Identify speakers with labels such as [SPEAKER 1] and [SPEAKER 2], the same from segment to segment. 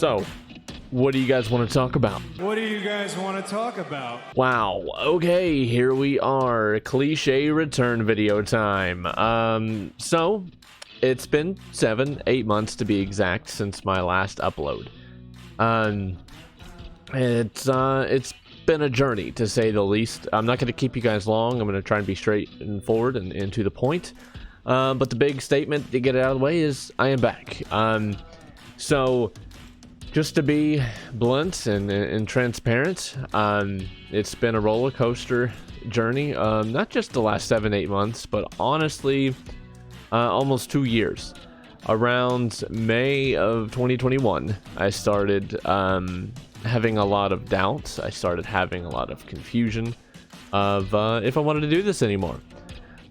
[SPEAKER 1] So, what do you guys want to talk about?
[SPEAKER 2] What do you guys want to talk about?
[SPEAKER 1] Wow, okay, here we are. Cliche return video time. So, it's been 7-8 months to be exact since my last upload. It's been a journey, to say the least. I'm not going to keep you guys long. I'm going to try and be straight and forward and to the point. But the big statement to get it out of the way is I am back. So just to be blunt and transparent, it's been a roller coaster journey. Not just the last 7-8 months, but honestly, almost 2 years. Around May of 2021, I started having a lot of doubts. I started having a lot of confusion of if I wanted to do this anymore.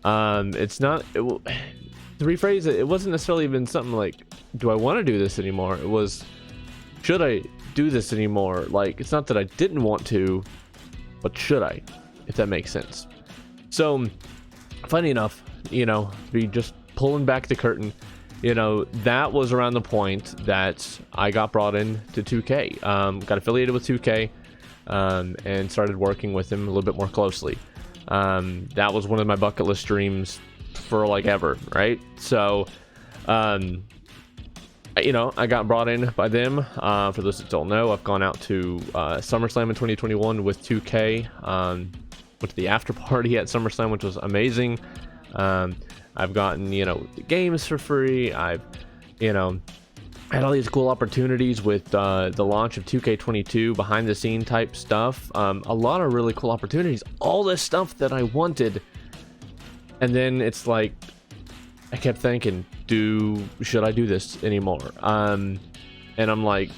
[SPEAKER 1] To rephrase it, it wasn't necessarily even something like, do I want to do this anymore? It was, should I do this anymore? Like, it's not that I didn't want to, but should I, if that makes sense. So, funny enough, be just pulling back the curtain, that was around the point that I got brought in to 2K, got affiliated with 2K, and started working with him a little bit more closely. That was one of my bucket list dreams for like ever, right? So, I got brought in by them. For those that don't know, I've gone out to SummerSlam in 2021 with 2K. Went to the after party at SummerSlam, which was amazing. I've gotten, games for free. I've, had all these cool opportunities with the launch of 2K22, behind the scene type stuff. A lot of really cool opportunities. All this stuff that I wanted. And then it's like, I kept thinking, should I do this anymore? And I'm like,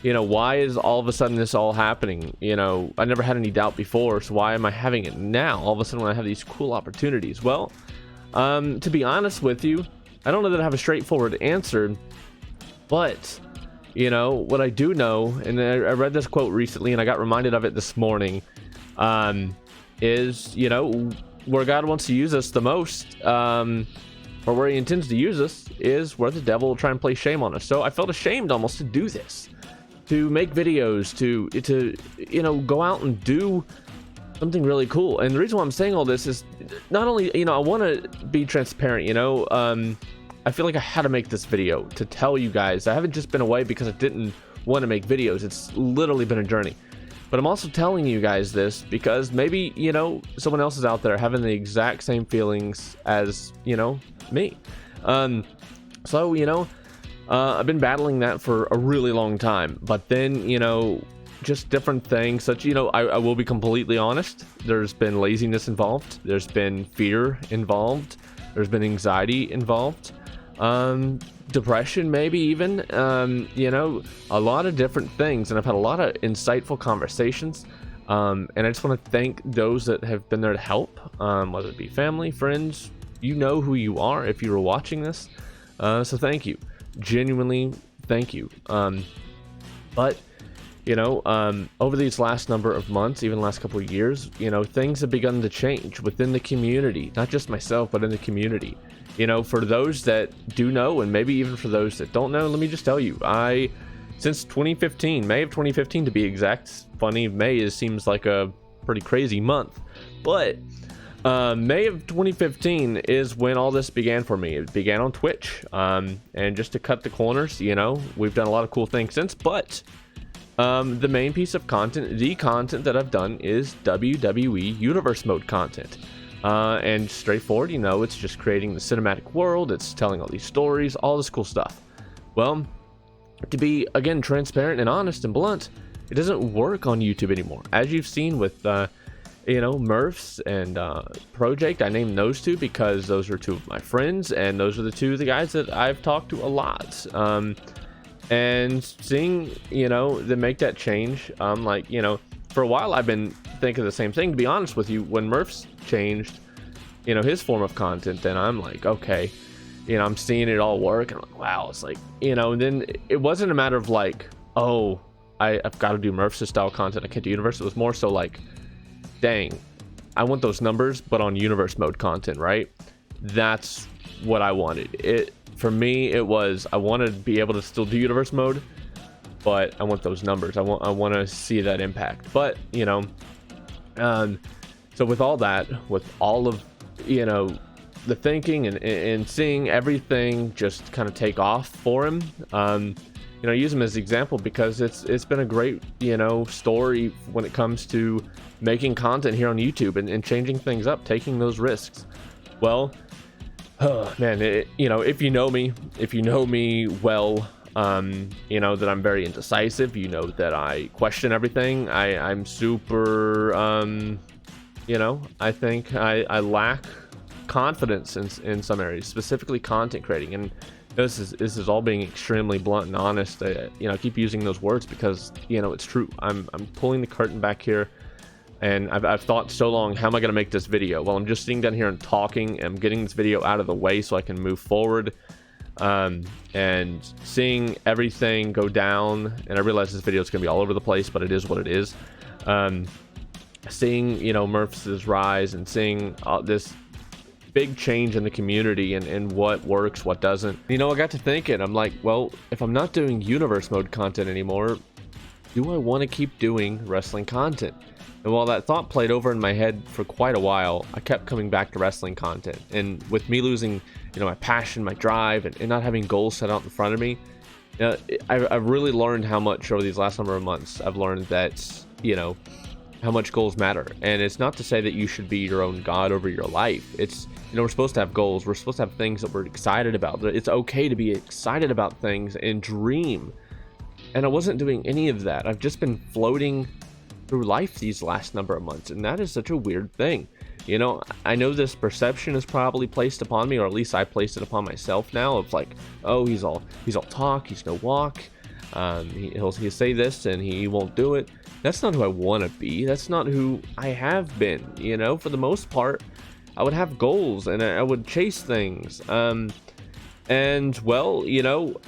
[SPEAKER 1] why is all of a sudden this all happening? I never had any doubt before, so why am I having it now? All of a sudden when I have these cool opportunities. Well, to be honest with you, I don't know that I have a straightforward answer, but what I do know, and I read this quote recently and I got reminded of it this morning, is, where God wants to use us the most, or where he intends to use us, is where the devil will try and play shame on us. So I felt ashamed almost to do this, to make videos, to go out and do something really cool. And the reason why I'm saying all this is not only, I want to be transparent, I feel like I had to make this video to tell you guys I haven't just been away because I didn't want to make videos. It's literally been a journey. But I'm also telling you guys this because maybe, someone else is out there having the exact same feelings as, me. So, I've been battling that for a really long time. But then, just different things such, I will be completely honest. There's been laziness involved. There's been fear involved. There's been anxiety involved. Depression, maybe even, a lot of different things, and I've had a lot of insightful conversations, and I just want to thank those that have been there to help, whether it be family, friends, who you are if you were watching this, so thank you, genuinely thank you. But over these last number of months, even the last couple of years, things have begun to change within the community, not just myself, but in the community. For those that do know, and maybe even for those that don't know, let me just tell you, since 2015, May of 2015 to be exact, funny, May seems like a pretty crazy month, but May of 2015 is when all this began for me. It began on Twitch, and just to cut the corners, we've done a lot of cool things since, but the main piece of content, the content that I've done, is WWE Universe Mode content. And straightforward, it's just creating the cinematic world, it's telling all these stories, all this cool stuff. Well, to be, again, transparent and honest and blunt, it doesn't work on YouTube anymore. As you've seen with, Murphs and Project, I named those two because those are two of my friends, and those are the guys that I've talked to a lot. And seeing, them make that change, like, for a while I've been thinking the same thing, to be honest with you. When Murph's changed, his form of content, then I'm like, okay, I'm seeing it all work, and I'm like, wow, it's like, and then it wasn't a matter of like, oh, I've got to do Murph's style content, I can't do Universe. It was more so like, dang, I want those numbers, but on Universe Mode content, right? That's what I wanted. For me, it was, I wanted to be able to still do Universe Mode, but I want those numbers. I want to see that impact. But you know, so with all that, with all of, you know, the thinking and seeing everything just kind of take off for him, you know, I use him as an example because it's been a great, you know, story when it comes to making content here on YouTube and changing things up, taking those risks. Well, oh man, you know, if you know me well, you know that I'm very indecisive. You know that I question everything. I'm super, you know, I think I lack confidence in some areas, specifically content creating. And this is all being extremely blunt and honest. You know, I keep using those words because, you know, it's true. I'm pulling the curtain back here, and I've thought so long, how am I going to make this video? Well, I'm just sitting down here and talking. I'm getting this video out of the way so I can move forward, and seeing everything go down. And I realize this video is going to be all over the place, but it is what it is. Seeing, you know, Murph's rise and seeing this big change in the community and what works, what doesn't. You know, I got to thinking, I'm like, well, if I'm not doing universe mode content anymore, do I want to keep doing wrestling content? And while that thought played over in my head for quite a while, I kept coming back to wrestling content. And with me losing, you know, my passion, my drive, and not having goals set out in front of me, you know, I've really learned how much over these last number of months. I've learned that, you know, how much goals matter. And it's not to say that you should be your own god over your life. It's, you know, we're supposed to have goals. We're supposed to have things that we're excited about. It's okay to be excited about things and dream. And I wasn't doing any of that. I've just been floating through life these last number of months, and that is such a weird thing. You know, I know this perception is probably placed upon me, or at least I placed it upon myself now, of like, oh, he's all talk, he's no walk. He'll say this and he won't do it. That's not who I want to be. That's not who I have been. You know, for the most part, I would have goals and I would chase things. And well, you know,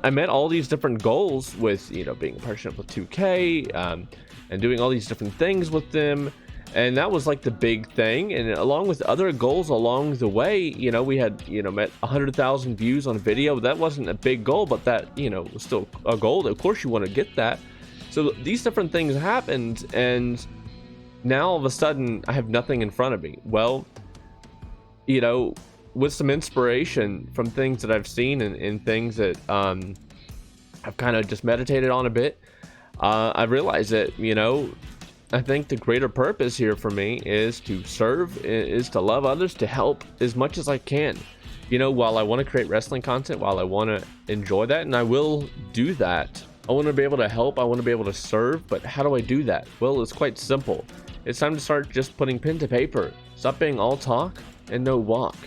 [SPEAKER 1] I met all these different goals with, you know, being a partnership with 2K, and doing all these different things with them. And that was like the big thing. And along with other goals along the way, you know, we had, you know, met 100,000 views on a video. That wasn't a big goal, but that, you know, was still a goal. Of course you want to get that. So these different things happened, and now all of a sudden I have nothing in front of me. Well, you know, with some inspiration from things that I've seen and things that I've kind of just meditated on a bit, I realized that, you know, I think the greater purpose here for me is to serve, is to love others, to help as much as I can. You know, while I want to create wrestling content, while I want to enjoy that, and I will do that, I want to be able to help, I want to be able to serve, but how do I do that? Well, it's quite simple. It's time to start just putting pen to paper. Stop being all talk and no walk.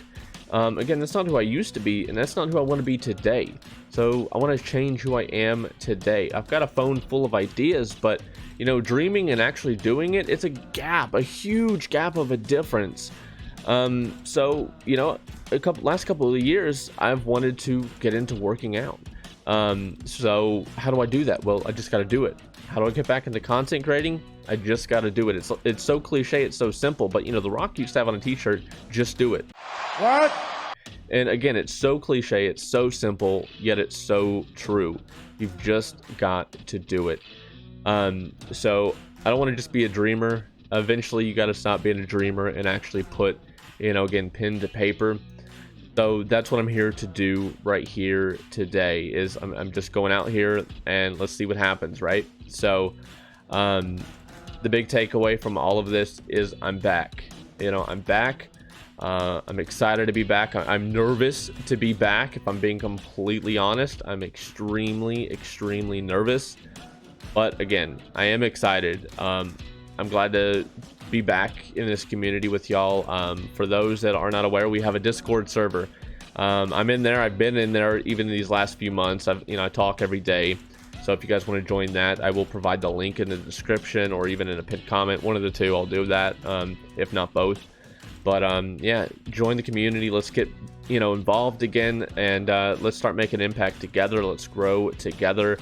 [SPEAKER 1] Again, that's not who I used to be, and that's not who I want to be today. So I want to change who I am today. I've got a phone full of ideas, but, you know, dreaming and actually doing it, it's a gap, a huge gap of a difference. So, you know, last couple of years, I've wanted to get into working out. So how do I do that? Well, I just got to do it. How do I get back into content creating? I just got to do it. It's so cliche, it's so simple, but you know, The Rock used to have on a t-shirt, just do it.
[SPEAKER 2] What?
[SPEAKER 1] And again, it's so cliche, it's so simple, yet it's so true. You've just got to do it. So I don't want to just be a dreamer. Eventually you got to stop being a dreamer and actually put, you know, again, pen to paper. So that's what I'm here to do right here today, is I'm just going out here and let's see what happens, right? So the big takeaway from all of this is I'm back. You know, I'm back. I'm excited to be back. I'm nervous to be back. If I'm being completely honest, I'm extremely nervous. But again, I am excited. I'm glad to be back in this community with y'all. For those that are not aware, we have a Discord server. I'm in there. I've been in there even these last few months. I talk every day. So if you guys want to join that, I will provide the link in the description or even in a pinned comment. One of the two, I'll do that, if not both. But yeah, join the community. Let's get, you know, involved again, and let's start making impact together. Let's grow together.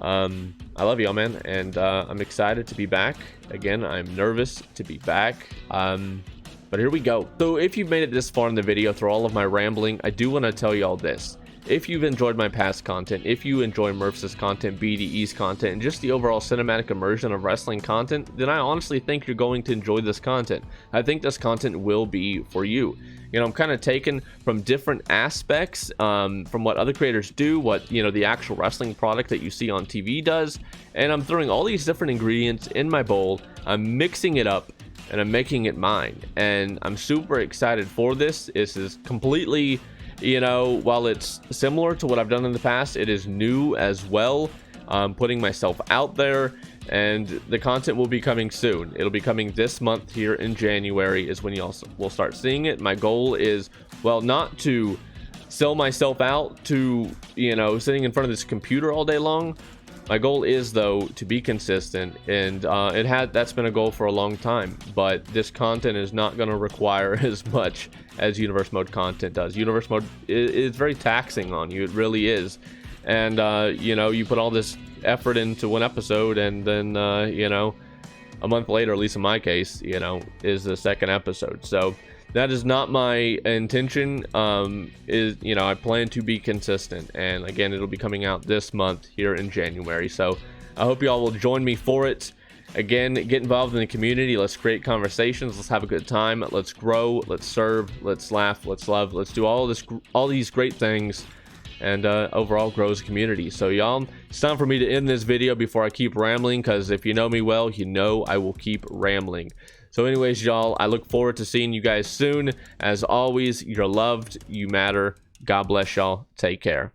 [SPEAKER 1] I love y'all, man, and I'm excited to be back. Again, I'm nervous to be back, but here we go. So if you've made it this far in the video through all of my rambling, I do want to tell y'all this. if you've enjoyed my past content, if you enjoy Murph's content, BDE's content, and just the overall cinematic immersion of wrestling content, then I honestly think you're going to enjoy this content. I think this content will be for you. You know, I'm kind of taken from different aspects, from what other creators do, what, you know, the actual wrestling product that you see on TV does, and I'm throwing all these different ingredients in my bowl, I'm mixing it up, and I'm making it mine. And I'm super excited for this. This is completely, you know, while it's similar to what I've done in the past, it is new as well. I'm putting myself out there, and the content will be coming soon. It'll be coming this month here in January is when you will start seeing it. My goal is, well, not to sell myself out to, you know, sitting in front of this computer all day long. My goal is, though, to be consistent, and that's been a goal for a long time, but this content is not going to require as much as Universe Mode content does. Universe Mode is very taxing on you, it really is, and you know, you put all this effort into one episode, and then you know, a month later, at least in my case, you know, is the second episode. So that is not my intention. You know, I plan to be consistent, and again, it'll be coming out this month here in January. So I hope you all will join me for it. Again, get involved in the community. Let's create conversations. Let's have a good time. Let's grow. Let's serve. Let's laugh. Let's love. Let's do all these great things, and overall grows the community. So y'all, it's time for me to end this video before I keep rambling, because if you know me well, you know I will keep rambling. So anyways, y'all, I look forward to seeing you guys soon. As always, you're loved, you matter. God bless y'all. Take care.